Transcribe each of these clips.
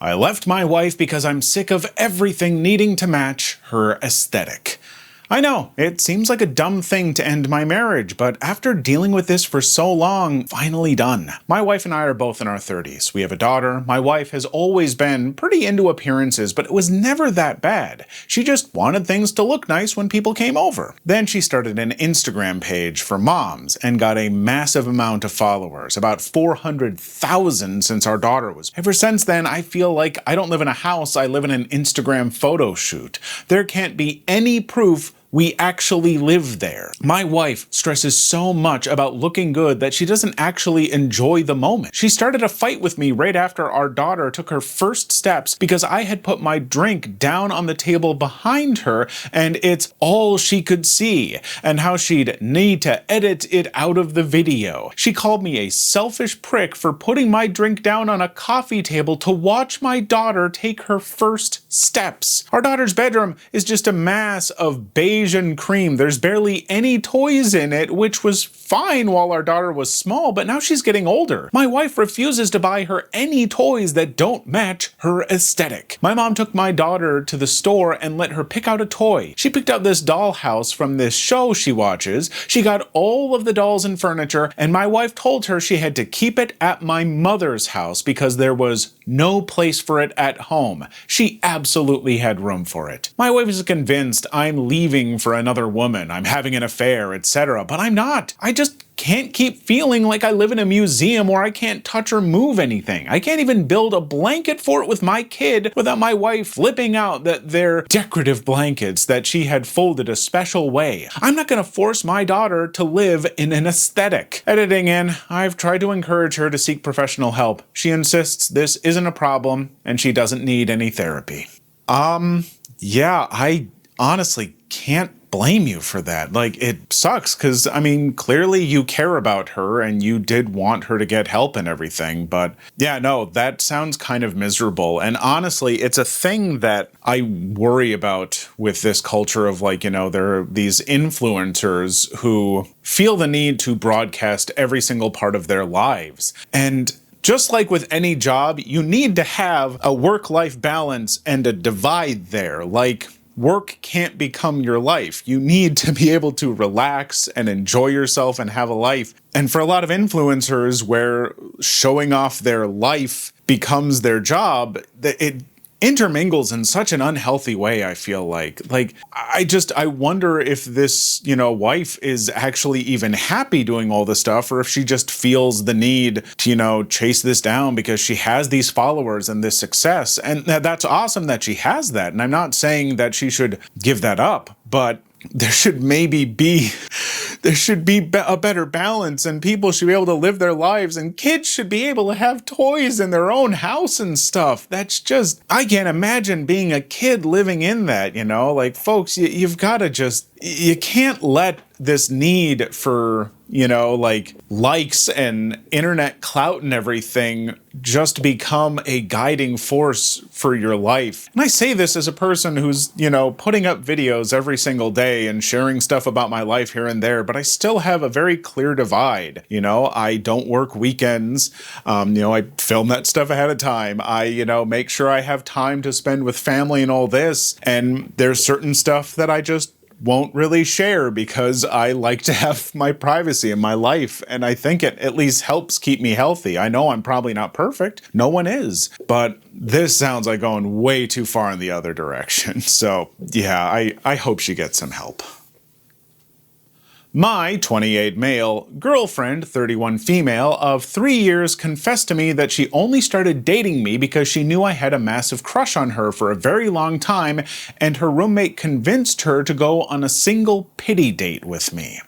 I left my wife because I'm sick of everything needing to match her aesthetic. I know, it seems like a dumb thing to end my marriage, but after dealing with this for so long, finally done. My wife and I are both in our 30s. We have a daughter. My wife has always been pretty into appearances, but it was never that bad. She just wanted things to look nice when people came over. Then she started an Instagram page for moms and got a massive amount of followers, about 400,000 since our daughter was. Ever since then, I feel like I don't live in a house, I live in an Instagram photo shoot. There can't be any proof we actually live there. My wife stresses so much about looking good that she doesn't actually enjoy the moment. She started a fight with me right after our daughter took her first steps because I had put my drink down on the table behind her and it's all she could see, and how she'd need to edit it out of the video. She called me a selfish prick for putting my drink down on a coffee table to watch my daughter take her first steps. Our daughter's bedroom is just a mass of beige and cream. There's barely any toys in it, which was fine while our daughter was small, but now she's getting older. My wife refuses to buy her any toys that don't match her aesthetic. My mom took my daughter to the store and let her pick out a toy. She picked out this dollhouse from this show she watches. She got all of the dolls and furniture, and my wife told her she had to keep it at my mother's house because there was no place for it at home. She absolutely had room for it. My wife is convinced I'm leaving for another woman, I'm having an affair, etc. But I'm not. I just can't keep feeling like I live in a museum where I can't touch or move anything. I can't even build a blanket for it with my kid without my wife flipping out that they're decorative blankets that she had folded a special way. I'm not going to force my daughter to live in an aesthetic. Editing in, I've tried to encourage her to seek professional help. She insists this isn't a problem and she doesn't need any therapy. Yeah, I honestly can't blame you for that. Like, it sucks because, I mean, clearly you care about her and you did want her to get help and everything. But yeah, no, that sounds kind of miserable. And honestly, it's a thing that I worry about with this culture of, like, you know, there are these influencers who feel the need to broadcast every single part of their lives. And just like with any job, you need to have a work-life balance and a divide there. Like, work can't become your life. You need to be able to relax and enjoy yourself and have a life. And for a lot of influencers where showing off their life becomes their job, it intermingles in such an unhealthy way, I feel like. I wonder if this, you know, wife is actually even happy doing all this stuff, or if she just feels the need to, you know, chase this down because she has these followers and this success. And that's awesome that she has that. And I'm not saying that she should give that up, but there should be a better balance, and people should be able to live their lives, and kids should be able to have toys in their own house and stuff. That's just, I can't imagine being a kid living in that, you know? Like, folks, you've got to just, you can't let this need for, you know, like, likes and internet clout and everything just become a guiding force for your life. And I say this as a person who's, you know, putting up videos every single day and sharing stuff about my life here and there, but I still have a very clear divide. You know, I don't work weekends. You know, I film that stuff ahead of time. I, you know, make sure I have time to spend with family and all this. And there's certain stuff that I just won't really share because I like to have my privacy in my life, and I think it at least helps keep me healthy. I know I'm probably not perfect. No one is. But this sounds like going way too far in the other direction. So yeah, I hope she gets some help. My 28 male girlfriend, 31 female, of 3 years confessed to me that she only started dating me because she knew I had a massive crush on her for a very long time, and her roommate convinced her to go on a single pity date with me.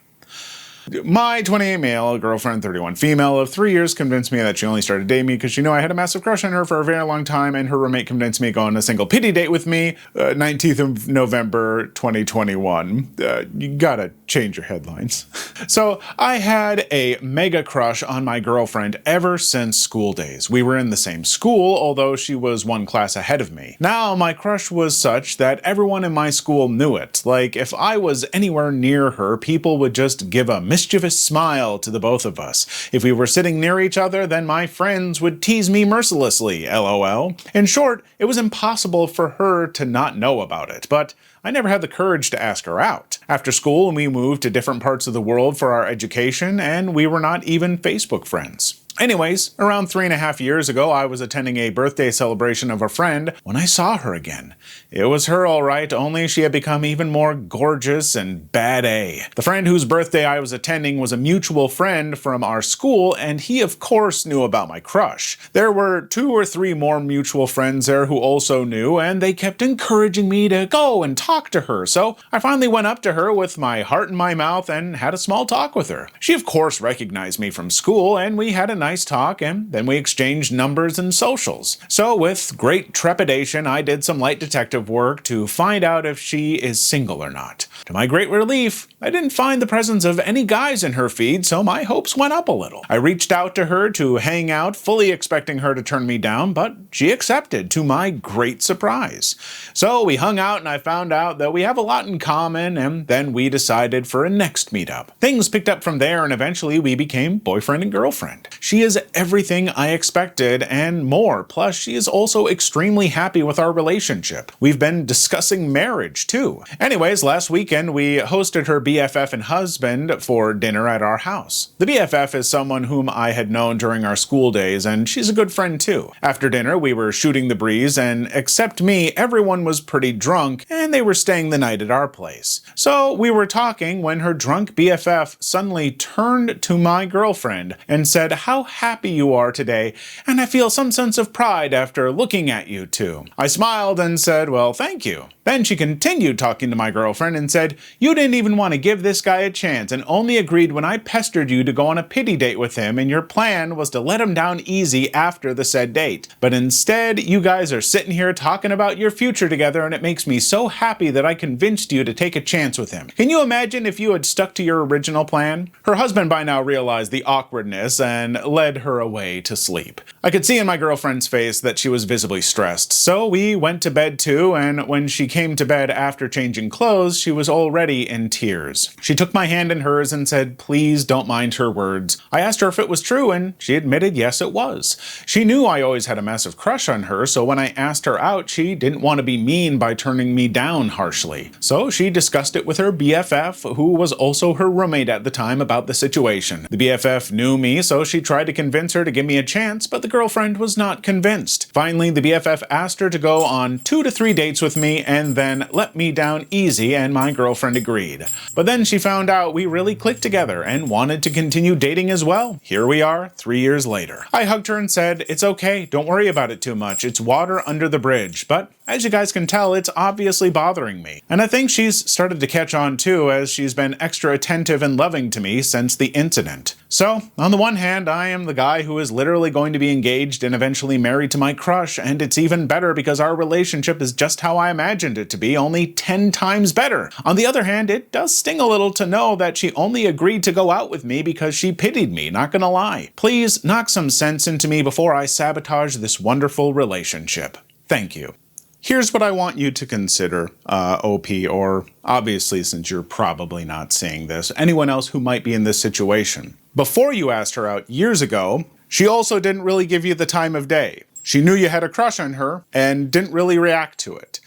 My 28 male girlfriend, 31 female, of 3 years convinced me that she only started dating me because she knew I had a massive crush on her for a very long time, and her roommate convinced me to go on a single pity date with me. 19th of November, 2021. You gotta change your headlines. So I had a mega crush on my girlfriend ever since school days. We were in the same school, although she was one class ahead of me. Now my crush was such that everyone in my school knew it. Like, if I was anywhere near her, people would just give a mischievous smile to the both of us. If we were sitting near each other, then my friends would tease me mercilessly, lol. In short, it was impossible for her to not know about it, but I never had the courage to ask her out. After school, we moved to different parts of the world for our education, and we were not even Facebook friends. Anyways, around 3.5 years ago, I was attending a birthday celebration of a friend when I saw her again. It was her alright, only she had become even more gorgeous and bad A. The friend whose birthday I was attending was a mutual friend from our school, and he of course knew about my crush. There were 2 or 3 more mutual friends there who also knew, and they kept encouraging me to go and talk to her, so I finally went up to her with my heart in my mouth and had a small talk with her. She of course recognized me from school, and we had a nice talk, and then we exchanged numbers and socials. So with great trepidation, I did some light detective work to find out if she is single or not. To my great relief, I didn't find the presence of any guys in her feed, so my hopes went up a little. I reached out to her to hang out, fully expecting her to turn me down, but she accepted, to my great surprise. So we hung out, and I found out that we have a lot in common, and then we decided for a next meetup. Things picked up from there, and eventually we became boyfriend and girlfriend. She is everything I expected and more, plus she is also extremely happy with our relationship. We've been discussing marriage too. Anyways, last weekend we hosted her BFF and husband for dinner at our house. The BFF is someone whom I had known during our school days, and she's a good friend too. After dinner we were shooting the breeze, and except me, everyone was pretty drunk and they were staying the night at our place. So we were talking when her drunk BFF suddenly turned to my girlfriend and said, "How happy you are today, and I feel some sense of pride after looking at you two." I smiled and said, "Well, thank you." Then she continued talking to my girlfriend and said, "You didn't even want to give this guy a chance and only agreed when I pestered you to go on a pity date with him, and your plan was to let him down easy after the said date. But instead, you guys are sitting here talking about your future together, and it makes me so happy that I convinced you to take a chance with him. Can you imagine if you had stuck to your original plan?" Her husband by now realized the awkwardness and led her away to sleep. I could see in my girlfriend's face that she was visibly stressed, so we went to bed too, and when she came to bed after changing clothes, she was already in tears. She took my hand in hers and said, "Please don't mind her words." I asked her if it was true, and she admitted yes, it was. She knew I always had a massive crush on her, so when I asked her out, she didn't want to be mean by turning me down harshly. So she discussed it with her BFF, who was also her roommate at the time, about the situation. The BFF knew me, so she tried to convince her to give me a chance, but the girlfriend was not convinced. Finally, the BFF asked her to go on 2 to 3 dates with me and then let me down easy, and my girlfriend agreed. But then she found out we really clicked together and wanted to continue dating as well. Here we are, 3 years later. I hugged her and said, "It's okay, don't worry about it too much. It's water under the bridge." But as you guys can tell, it's obviously bothering me. And I think she's started to catch on too, as she's been extra attentive and loving to me since the incident. So, on the one hand, I am the guy who is literally going to be engaged and eventually married to my crush, and it's even better because our relationship is just how I imagined it to be, only 10 times better. On the other hand, it does sting a little to know that she only agreed to go out with me because she pitied me, not gonna lie. Please knock some sense into me before I sabotage this wonderful relationship. Thank you. Here's what I want you to consider, OP, or obviously since you're probably not seeing this, anyone else who might be in this situation. Before you asked her out years ago, she also didn't really give you the time of day. She knew you had a crush on her and didn't really react to it.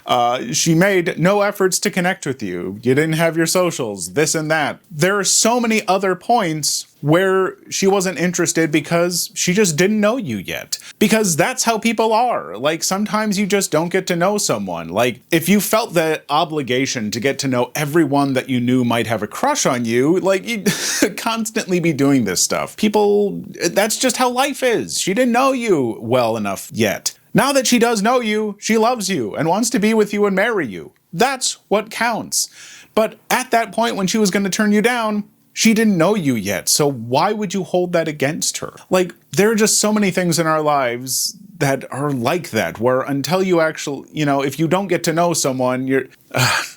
She made no efforts to connect with you. You didn't have your socials, this and that. There are so many other points where she wasn't interested because she just didn't know you yet. Because that's how people are. Like, sometimes you just don't get to know someone. Like, if you felt the obligation to get to know everyone that you knew might have a crush on you, like, you'd constantly be doing this stuff. People, that's just how life is. She didn't know you well enough yet. Now that she does know you, she loves you and wants to be with you and marry you. That's what counts. But at that point when she was going to turn you down, she didn't know you yet, so why would you hold that against her? Like, there are just so many things in our lives that are like that, where until you actually, if you don't get to know someone, you're...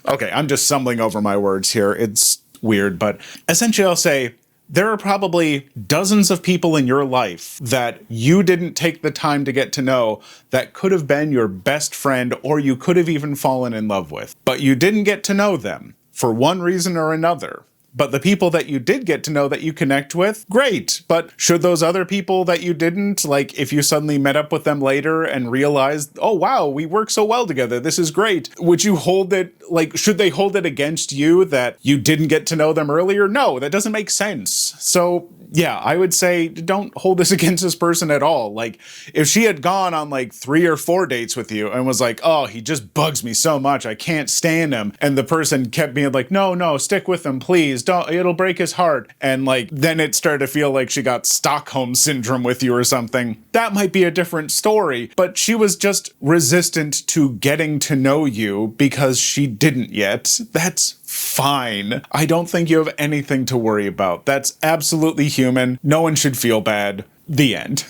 okay, I'm just stumbling over my words here. It's weird, but essentially I'll say, there are probably dozens of people in your life that you didn't take the time to get to know that could have been your best friend, or you could have even fallen in love with. But you didn't get to know them for one reason or another. But the people that you did get to know that you connect with, great. But should those other people that you didn't, like if you suddenly met up with them later and realized, oh wow, we work so well together, this is great, would you hold it, like should they hold it against you that you didn't get to know them earlier? No, that doesn't make sense. So yeah, I would say don't hold this against this person at all. Like if she had gone on like 3 or 4 dates with you and was like, oh, he just bugs me so much, I can't stand him. And the person kept being like, no, stick with him, please. Don't, it'll break his heart. And like, then it started to feel like she got Stockholm syndrome with you or something. That might be a different story, but she was just resistant to getting to know you because she didn't yet. That's fine. I don't think you have anything to worry about. That's absolutely human. No one should feel bad. The end.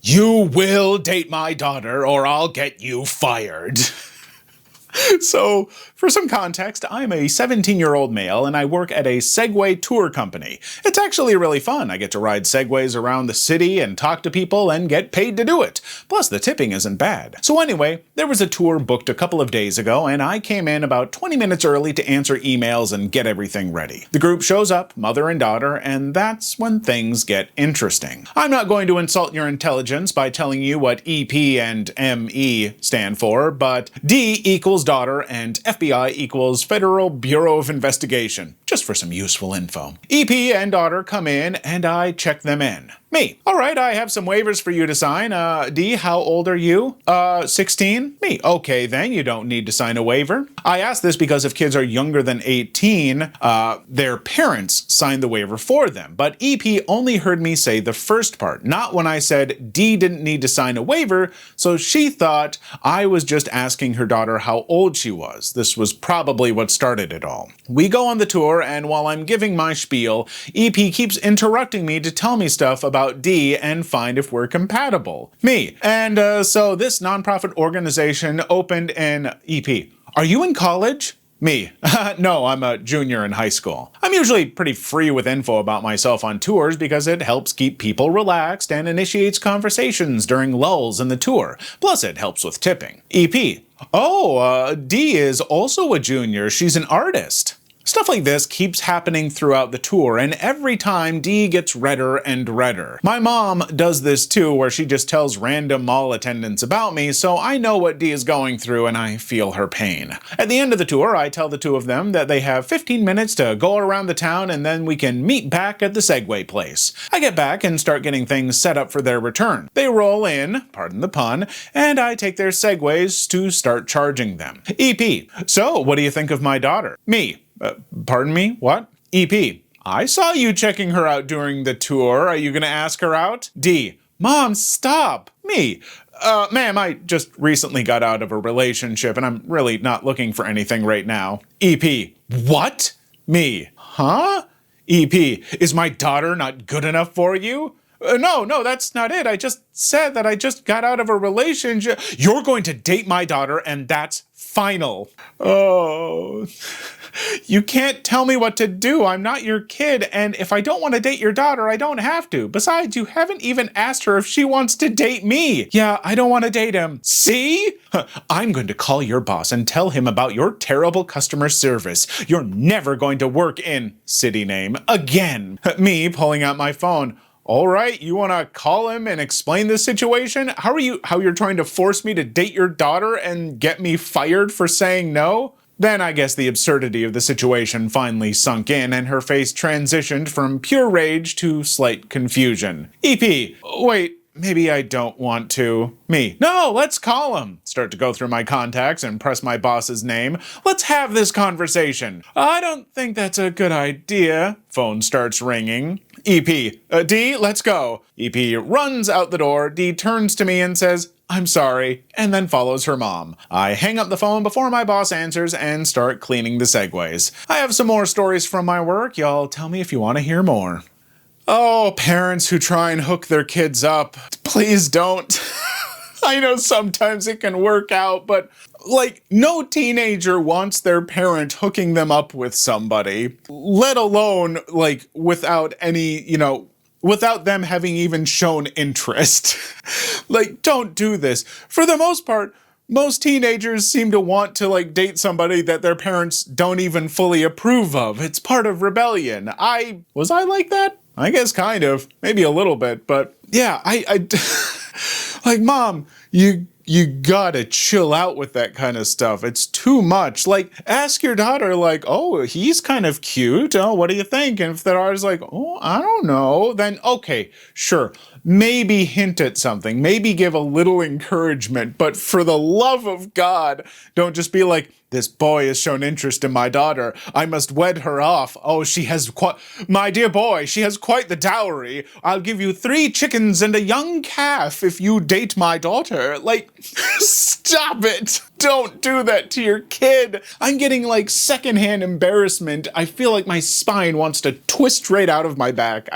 You will date my daughter or I'll get you fired. So, for some context, I'm a 17-year-old male and I work at a Segway tour company. It's actually really fun. I get to ride Segways around the city and talk to people and get paid to do it. Plus, the tipping isn't bad. So anyway, there was a tour booked a couple of days ago and I came in about 20 minutes early to answer emails and get everything ready. The group shows up, mother and daughter, and that's when things get interesting. I'm not going to insult your intelligence by telling you what EP and ME stand for, but D equals daughter and FBI equals Federal Bureau of Investigation, just for some useful info. EP and daughter come in and I check them in. Me. All right, I have some waivers for you to sign. D, how old are you? 16? Me. Okay, then you don't need to sign a waiver. I ask this because if kids are younger than 18, their parents sign the waiver for them. But EP only heard me say the first part, not when I said D didn't need to sign a waiver, so she thought I was just asking her daughter how old she was. This was probably what started it all. We go on the tour, and while I'm giving my spiel, EP keeps interrupting me to tell me stuff about D and find if we're compatible. Me. And so this nonprofit organization opened in EP. Are you in college? Me. No, I'm a junior in high school. I'm usually pretty free with info about myself on tours because it helps keep people relaxed and initiates conversations during lulls in the tour. Plus it helps with tipping. EP. Oh, D is also a junior. She's an artist. Stuff like this keeps happening throughout the tour, and every time D gets redder and redder. My mom does this too, where she just tells random mall attendants about me, so I know what D is going through and I feel her pain. At the end of the tour, I tell the two of them that they have 15 minutes to go around the town and then we can meet back at the Segway place. I get back and start getting things set up for their return. They roll in, pardon the pun, and I take their Segways to start charging them. EP. So, what do you think of my daughter? Me. Pardon me? What? EP. I saw you checking her out during the tour. Are you gonna ask her out? D. Mom, stop. Me. Ma'am, I just recently got out of a relationship and I'm really not looking for anything right now. EP. What? Me. Huh? EP. Is my daughter not good enough for you? No, that's not it. I just said that I just got out of a relationship. You're going to date my daughter and that's final. Oh, you can't tell me what to do. I'm not your kid, and if I don't want to date your daughter, I don't have to. Besides, you haven't even asked her if she wants to date me. Yeah, I don't want to date him. See? I'm going to call your boss and tell him about your terrible customer service. You're never going to work in city name again. Me pulling out my phone. All right, you want to call him and explain the situation? How you're trying to force me to date your daughter and get me fired for saying no? Then I guess the absurdity of the situation finally sunk in and her face transitioned from pure rage to slight confusion. EP, wait, maybe I don't want to. Me, no, let's call him. Start to go through my contacts and press my boss's name. Let's have this conversation. I don't think that's a good idea. Phone starts ringing. EP, D, let's go. EP runs out the door. D turns to me and says, I'm sorry, and then follows her mom. I hang up the phone before my boss answers and start cleaning the Segways. I have some more stories from my work. Y'all tell me if you want to hear more. Oh, parents who try and hook their kids up, please don't. I know sometimes it can work out, but like, no teenager wants their parent hooking them up with somebody, let alone, like, without any, without them having even shown interest. Like, don't do this. For the most part, Most teenagers seem to want to like date somebody that their parents don't even fully approve of. It's part of rebellion. Was I like that? I guess kind of, maybe a little bit, but yeah, I like, Mom, you gotta chill out with that kind of stuff. It's too much. Like, ask your daughter, like, oh, he's kind of cute. Oh, what do you think? And if their daughter's like, oh, I don't know, then okay, sure. Maybe hint at something. Maybe give a little encouragement. But for the love of God, don't just be like, this boy has shown interest in my daughter. I must wed her off. Oh, she has my dear boy, she has quite the dowry. I'll give you 3 chickens and a young calf if you date my daughter. Like, stop it. Don't do that to your kid. I'm getting like secondhand embarrassment. I feel like my spine wants to twist right out of my back.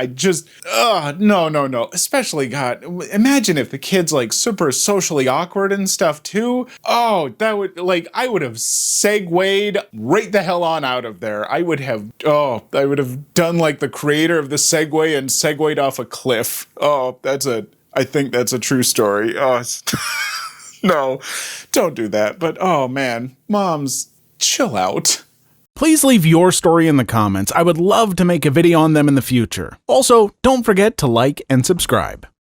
No. Especially, God, imagine if the kid's like super socially awkward and stuff too. Oh, that would, like, I would have segued right the hell on out of there. I would have done like the creator of the Segway and segued off a cliff. Oh, I think that's a true story. Oh, no, don't do that. But oh man, moms, chill out. Please leave your story in the comments. I would love to make a video on them in the future. Also, don't forget to like and subscribe.